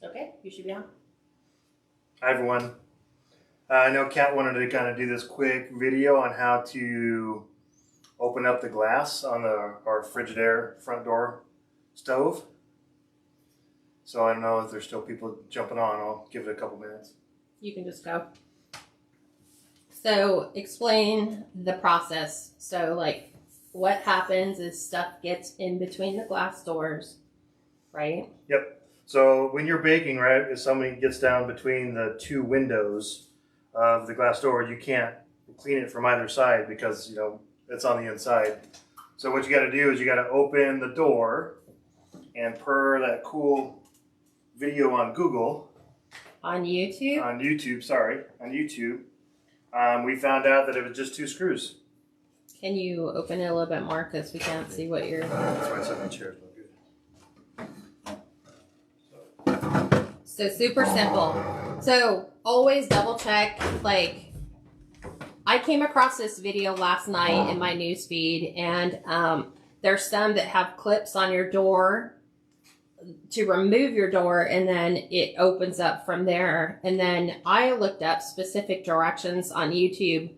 Okay, you should be on. Hi everyone. I know Kat wanted to kind of do this quick video on how to open up the glass on our Frigidaire front door stove. So I don't know if there's still people jumping on. I'll give it a couple minutes. You can just go. So explain the process. So like what happens is stuff gets in between the glass doors, right? Yep. So when you're baking, right, if somebody gets down between the two windows of the glass door, you can't clean it from either side because, you know, it's on the inside. So what you got to do is you got to open the door, and per that cool video on Google, on YouTube, we found out that it was just 2 screws. Can you open it a little bit more because we can't see what you're... That's why I said the chair's not good. So super simple. So always double check. Like, I came across this video last night in my news feed, and there's some that have clips on your door to remove your door, and then it opens up from there. And then I looked up specific directions on YouTube,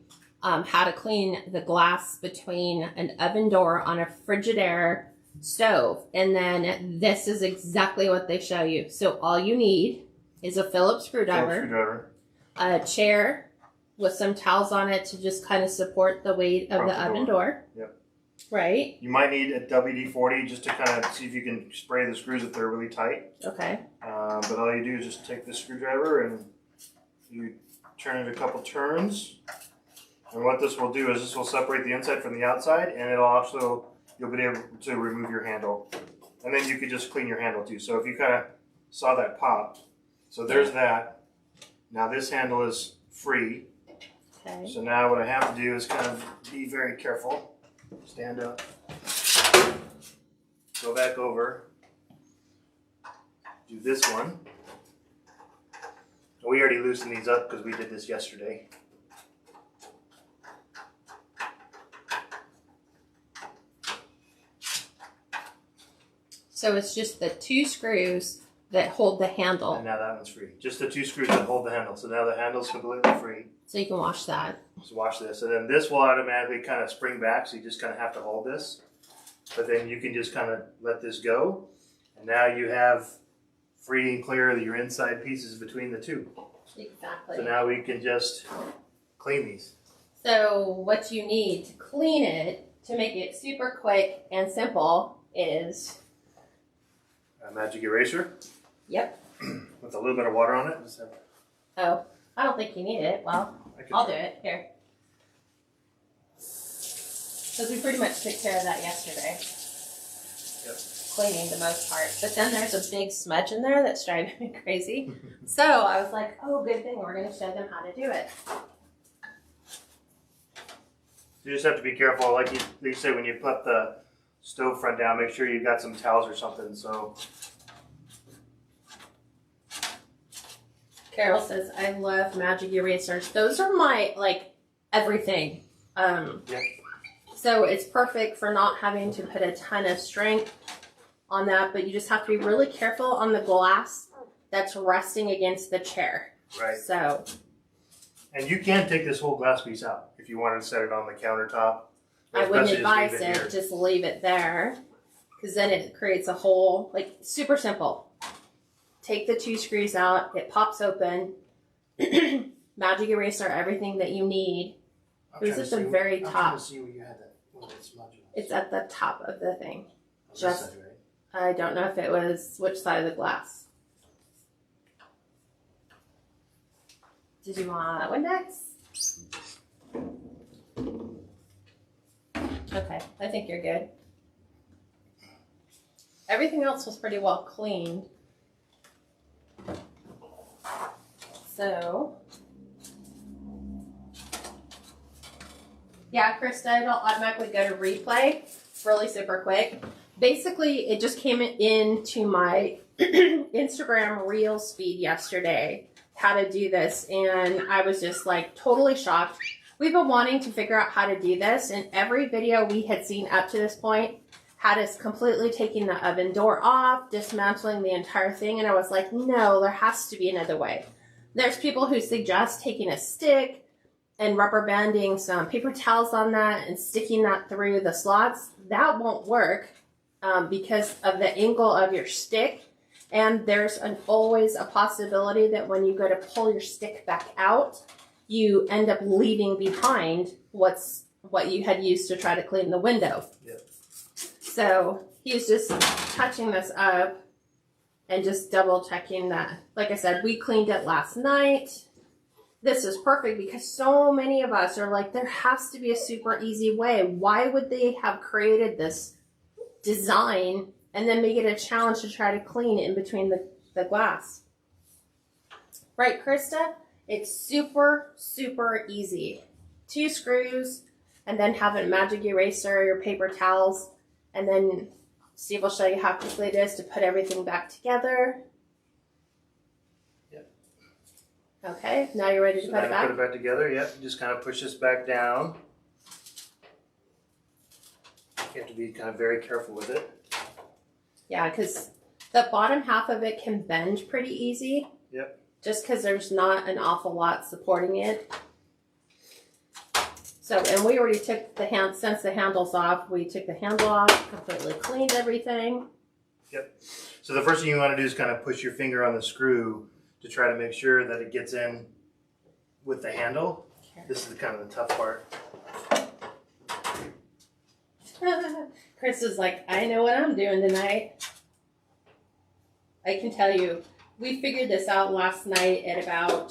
how to clean the glass between an oven door on a Frigidaire stove. And then this is exactly what they show you. So all you need is a Phillips screwdriver, a chair with some towels on it to just kind of support the weight of the oven door. Yep. Right? You might need a WD-40 just to kind of see if you can spray the screws if they're really tight. Okay. But all you do is just take the screwdriver and you turn it a couple turns. And what this will do is this will separate the inside from the outside, and it'll also, you'll be able to remove your handle. And then you could just clean your handle too. So if you kind of saw that pop, so there's that. Now this handle is free. Okay. So now what I have to do is kind of be very careful. Stand up. Go back over. Do this one. We already loosened these up because we did this yesterday. So it's just the 2 screws that hold the handle. And now that one's free. Just the 2 screws that hold the handle. So now the handle's completely free. So you can wash that. So watch this. And then this will automatically kind of spring back, so you just kind of have to hold this. But then you can just kind of let this go. And now you have free and clear your inside pieces between the 2. Exactly. So now we can just clean these. So what you need to clean it, to make it super quick and simple, is... a magic eraser. Yep. With a little bit of water on it. Oh, I don't think you need it. Well, I'll do it. Here. Because we pretty much took care of that yesterday. Yep. Cleaning the most part. But then there's a big smudge in there that's driving me crazy. So I was like, oh, good thing. We're going to show them how to do it. You just have to be careful. Like you say, when you put the stove front down, make sure you've got some towels or something. So Carol says, I love magic erasers. Those are my, like, everything. yeah. So it's perfect for not having to put a ton of strength on that, but you just have to be really careful on the glass that's resting against the chair. Right. So. And you can take this whole glass piece out if you wanted to set it on the countertop. I wouldn't advise it, just leave it there, because then it creates a hole. Like, super simple. Take the 2 screws out, it pops open, magic eraser, everything that you need. It was at the very top. I'm trying to see where you had that smudge on. It's at the top of the thing. On this side, right? I don't know if it was which side of the glass. Did you want that one next? Okay, I think you're good. Everything else was pretty well cleaned. So, yeah, Krista, it'll automatically go to replay. Really super quick. Basically, it just came into my Instagram Reels feed yesterday, how to do this, and I was just like totally shocked. We've been wanting to figure out how to do this, and every video we had seen up to this point had us completely taking the oven door off, dismantling the entire thing, and I was like, no, there has to be another way. There's people who suggest taking a stick and rubber banding some paper towels on that and sticking that through the slots. That won't work because of the angle of your stick. And there's always a possibility that when you go to pull your stick back out, you end up leaving behind what you had used to try to clean the window. Yep. So he's just touching this up and just double checking that. Like I said, we cleaned it last night. This is perfect because so many of us are like, there has to be a super easy way. Why would they have created this design and then make it a challenge to try to clean in between the glass? Right, Krista? It's super, super easy. 2 screws, and then have a magic eraser or paper towels, and then Steve will show you how quickly it is to put everything back together. Okay, now you're ready to put it back? Put it back together, yep. Just kind of push this back down. You have to be kind of very careful with it. Yeah, because the bottom half of it can bend pretty easy. Yep. Just because there's not an awful lot supporting it. So, and we already took since the handle's off, we took the handle off, completely cleaned everything. Yep. So the first thing you want to do is kind of push your finger on the screw to try to make sure that it gets in with the handle. Okay. This is kind of the tough part. Chris is like, I know what I'm doing tonight. I can tell you, we figured this out last night at about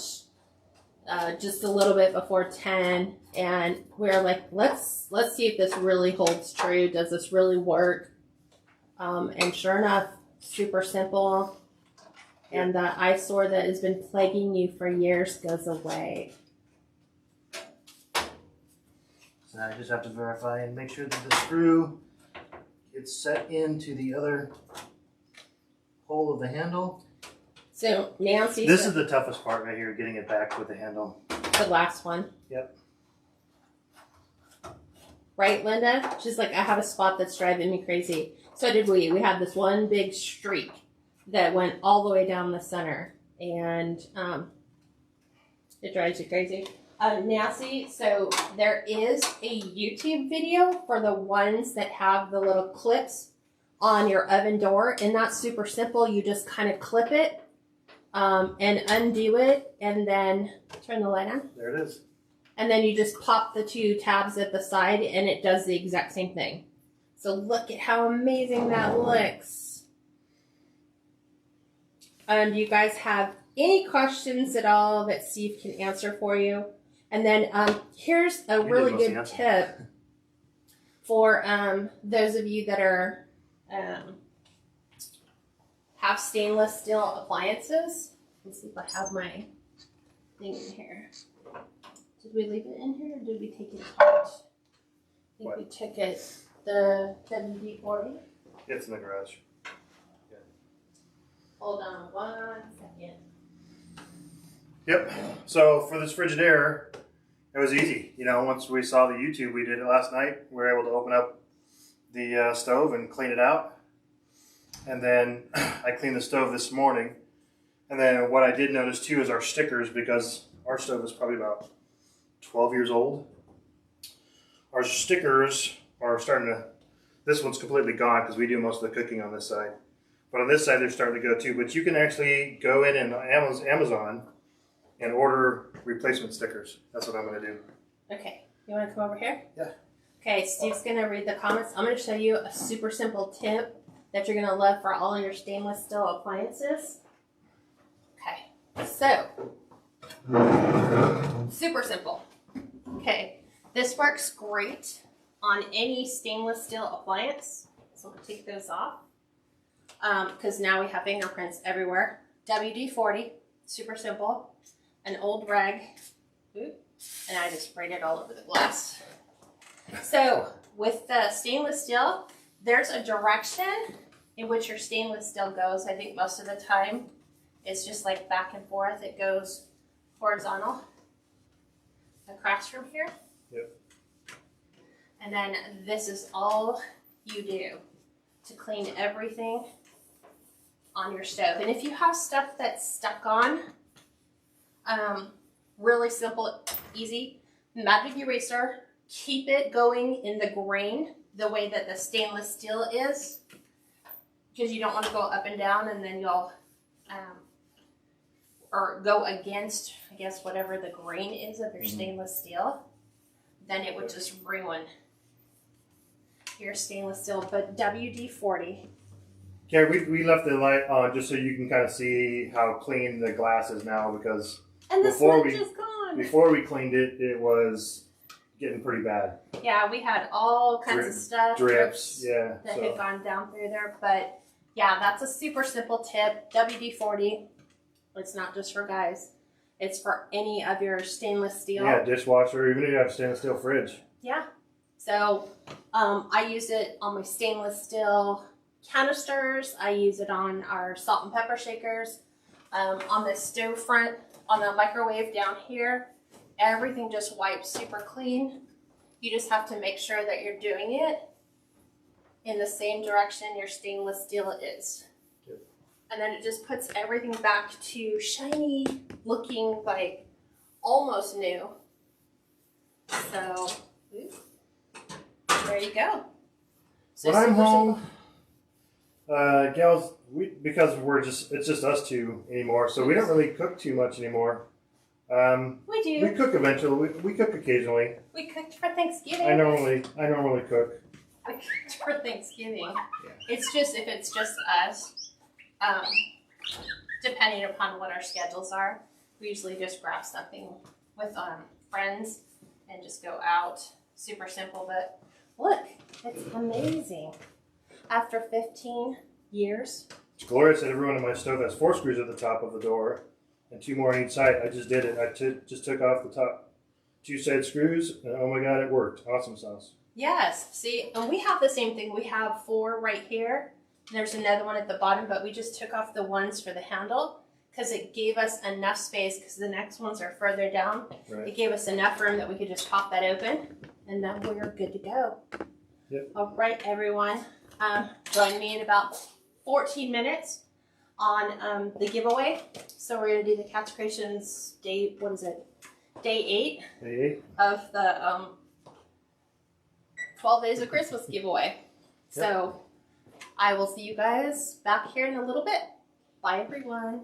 just a little bit before 10, and we were like, let's see if this really holds true. Does this really work? And sure enough, super simple. And the eyesore that has been plaguing you for years goes away. So now I just have to verify and make sure that the screw gets set into the other hole of the handle. So Nancy, this is the toughest part right here, getting it back with the handle. The last one. Yep. Right, Linda? She's like, I have a spot that's driving me crazy. So did we. We had this one big streak that went all the way down the center, and it drives you crazy. Nancy, so there is a YouTube video for the ones that have the little clips on your oven door, and that's super simple. You just kind of clip it and undo it, and then turn the light on. There it is. And then you just pop the 2 tabs at the side, and it does the exact same thing. So look at how amazing that looks. Do you guys have any questions at all that Steve can answer for you? And then here's a really good tip for those of you that are have stainless steel appliances. Let's see if I have my thing in here. Did we leave it in here or did we take it apart? I think we took it, the WD-40. It's in the garage. Hold on 1 second. Yep. So for this Frigidaire, it was easy. You know, once we saw the YouTube, we did it last night. We were able to open up the stove and clean it out. And then I cleaned the stove this morning. And then what I did notice too is our stickers, because our stove is probably about 12 years old. Our stickers are starting to, this one's completely gone because we do most of the cooking on this side. But on this side, they're starting to go too. But you can actually go in and Amazon and order replacement stickers. That's what I'm going to do. Okay. You want to come over here? Yeah. Okay, Steve's going to read the comments. I'm going to show you a super simple tip that you're going to love for all your stainless steel appliances. Okay. So, super simple. Okay. This works great on any stainless steel appliance. So I'm going to take those off. Because now we have fingerprints everywhere. WD-40, super simple. An old rag, and I just sprayed it all over the glass. So with the stainless steel, there's a direction in which your stainless steel goes. I think most of the time it's just like back and forth. It goes horizontal across from here. Yep. And then this is all you do. to clean everything on your stove. And if you have stuff that's stuck on, really simple, easy, magic eraser, keep it going in the grain the way that the stainless steel is, because you don't want to go up and down and then you'll or go against, I guess, whatever the grain is of your stainless steel, then it would just ruin your stainless steel. But WD-40. Yeah, we left the light on just so you can kind of see how clean the glass is now, because And the smudge is gone. Before we cleaned it, it was getting pretty bad. Yeah, we had all kinds of stuff. Drips, yeah. That had gone down through there. But yeah, that's a super simple tip. WD-40. It's not just for guys. It's for any of your stainless steel. Yeah, dishwasher, even if you have a stainless steel fridge. Yeah. So I use it on my stainless steel canisters. I use it on our salt and pepper shakers. On the stove front, on the microwave down here, everything just wipes super clean. You just have to make sure that you're doing it in the same direction your stainless steel is. Yep. And then it just puts everything back to shiny, looking like almost new. So, there you go. So when I'm home, gals, because it's just us two anymore, so we don't really cook too much anymore. We do. We cook eventually. We cook occasionally. We cooked for Thanksgiving. I normally cook. We cooked for Thanksgiving. Yeah. It's just if it's just us, depending upon what our schedules are, we usually just grab something with friends and just go out. Super simple, but look, it's amazing. After 15 years. Gloria said everyone in my stove has 4 screws at the top of the door and 2 more on each side. I just did it. I just took off the top 2 side screws, and oh my god, it worked. Awesome sauce. Yes. See, and we have the same thing. We have 4 right here. There's another one at the bottom, but we just took off the ones for the handle because it gave us enough space, because the next ones are further down. Right. It gave us enough room that we could just pop that open, and then we're good to go. Yep. All right, everyone. Join me in about 14 minutes on the giveaway. So we're going to do the Catch Creations day, what is it? Day 8 Hey. of the 12 Days of Christmas giveaway. Yep. So I will see you guys back here in a little bit. Bye, everyone.